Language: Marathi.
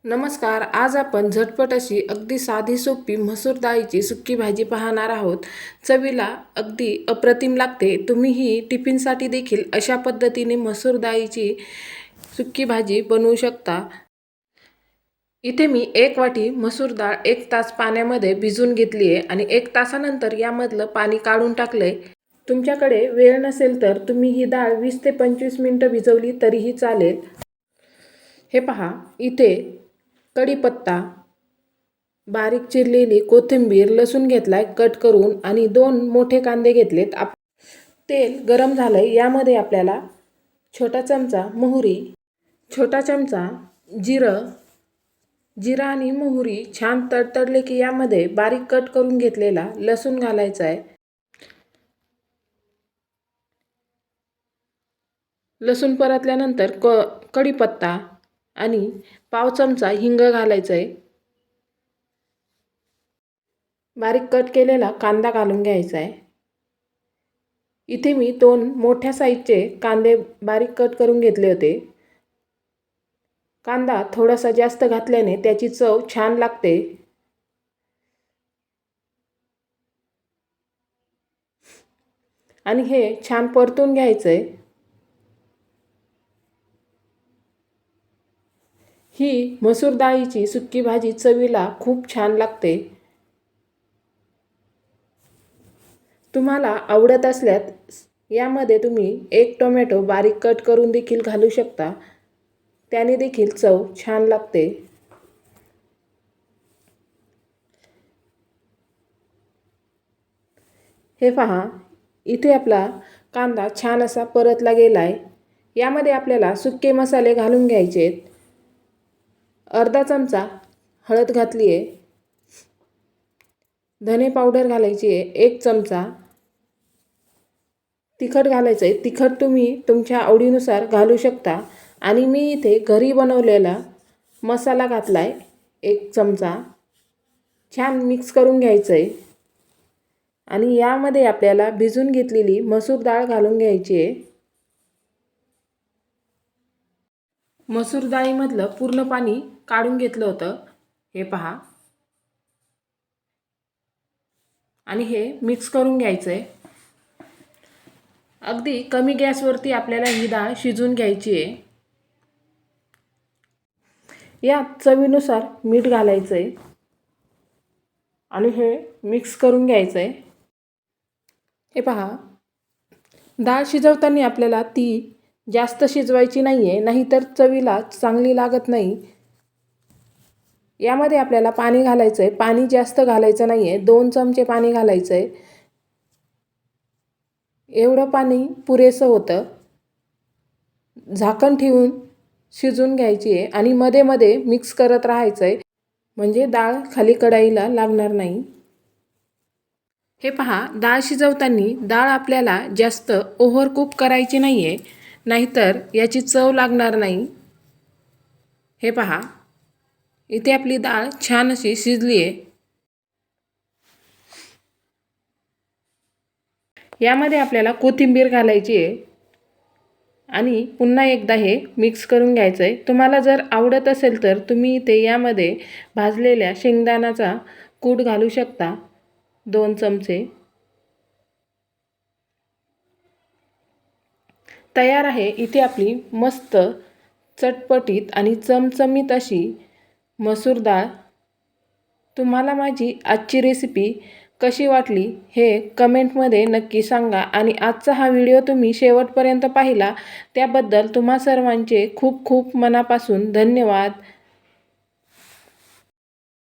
नमस्कार. आज आपण झटपट अशी अगदी साधी सोपी मसूर डाळीची सुक्की भाजी पाहणार आहोत. चवीला अगदी अप्रतिम लागते. तुम्हीही टिफिनसाठी देखील अशा पद्धतीने मसूर डाळीची सुक्की भाजी बनवू शकता. इथे मी 1 वाटी मसूर डाळ 1 तास पाण्यामध्ये भिजवून घेतली आहे आणि 1 तासानंतर यामधलं पाणी काढून टाकलंय. तुमच्याकडे वेळ नसेल तर तुम्ही ही डाळ 20 ते 25 मिनिटं भिजवली तरीही चालेल. हे पहा, इथे कढीपत्ता, बारीक चिरलेली कोथिंबीर, लसूण घेतलाय कट करून आणि 2 मोठे कांदे घेतलेत. तेल गरम झालंय. यामध्ये आपल्याला छोटा चमचा मोहरी, छोटा चमचा जिरं आणि मोहरी छान तडतडले की यामध्ये बारीक कट करून घेतलेला लसूण घालायचा आहे. लसूण परतल्यानंतर कढीपत्ता आणि पाव चमचा हिंग घालायचं आहे. बारीक कट केलेला कांदा घालून घ्यायचा आहे. इथे मी 2 मोठ्या साईजचे कांदे बारीक कट करून घेतले होते. कांदा थोडासा जास्त घातल्याने त्याची चव छान लागते. आणि हे छान परतून घ्यायचं आहे. ही मसूर डाळीची सुक्की भाजी चवीला खूप छान लागते. तुम्हाला आवडत असल्यास यामध्ये तुम्ही 1 टोमॅटो बारीक कट करून देखील घालू शकता. त्याने देखील चव छान लागते. हे पहा, इथे आपला कांदा छान असा परतला गेलाय. यामध्ये आपल्याला सुके मसाले घालून घ्यायचे आहेत. अर्धा चमचा हळद घातली आहे. धने पावडर घालायची आहे 1 चमचा. तिखट घालायचं आहे. तिखट तुम्ही तुमच्या आवडीनुसार घालू शकता. आणि मी इथे घरी बनवलेला मसाला घातलाय 1 चमचा. छान मिक्स करून घ्यायचं आहे. आणि यामध्ये आपल्याला भिजून घेतलेली मसूर डाळ घालून घ्यायची आहे. मसूर डाळीमधलं पूर्ण पाणी काढून घेतलं होतं. हे पहा. आणि हे मिक्स करून घ्यायचं आहे. अगदी कमी गॅसवरती आपल्याला ही डाळ शिजवून घ्यायची आहे. यात चवीनुसार मीठ घालायचं आहे. आणि हे मिक्स करून घ्यायचं आहे. हे पहा, डाळ शिजवताना आपल्याला ती जास्त शिजवायची नाही आहे, नाहीतर चवीला चांगली लागत नाही. यामध्ये आपल्याला पाणी घालायचं आहे. पाणी जास्त घालायचं नाही आहे. 2 चमचे पाणी घालायचं आहे. एवढं पाणी पुरेसं होतं. झाकण ठेवून शिजवून घ्यायची आहे आणि मध्ये मध्ये मिक्स करत राहायचं आहे, म्हणजे डाळ खाली कढईला लागणार नाही. हे पहा, डाळ शिजवताना डाळ आपल्याला जास्त ओव्हरकुक करायची नाही आहे, नाहीतर याची चव लागणार नाही. हे पहा, इथे आपली डाळ छान अशी शिजली आहे. यामध्ये आपल्याला कोथिंबीर घालायची आहे आणि पुन्हा एकदा हे मिक्स करून घ्यायचं आहे. तुम्हाला जर आवडत असेल तर तुम्ही इथे यामध्ये भाजलेल्या शेंगदाण्याचा कूट घालू शकता 2 चमचे. तयार आहे इथे आपली मस्त चटपटीत आणि चमचमीत अशी मसूर डाळ. तुम्हाला माझी आजची रेसिपी कशी वाटली हे कमेंटमध्ये नक्की सांगा. आणि आजचा हा व्हिडिओ तुम्ही शेवटपर्यंत पाहिला त्याबद्दल तुम्हा सर्वांचे खूप खूप मनापासून धन्यवाद.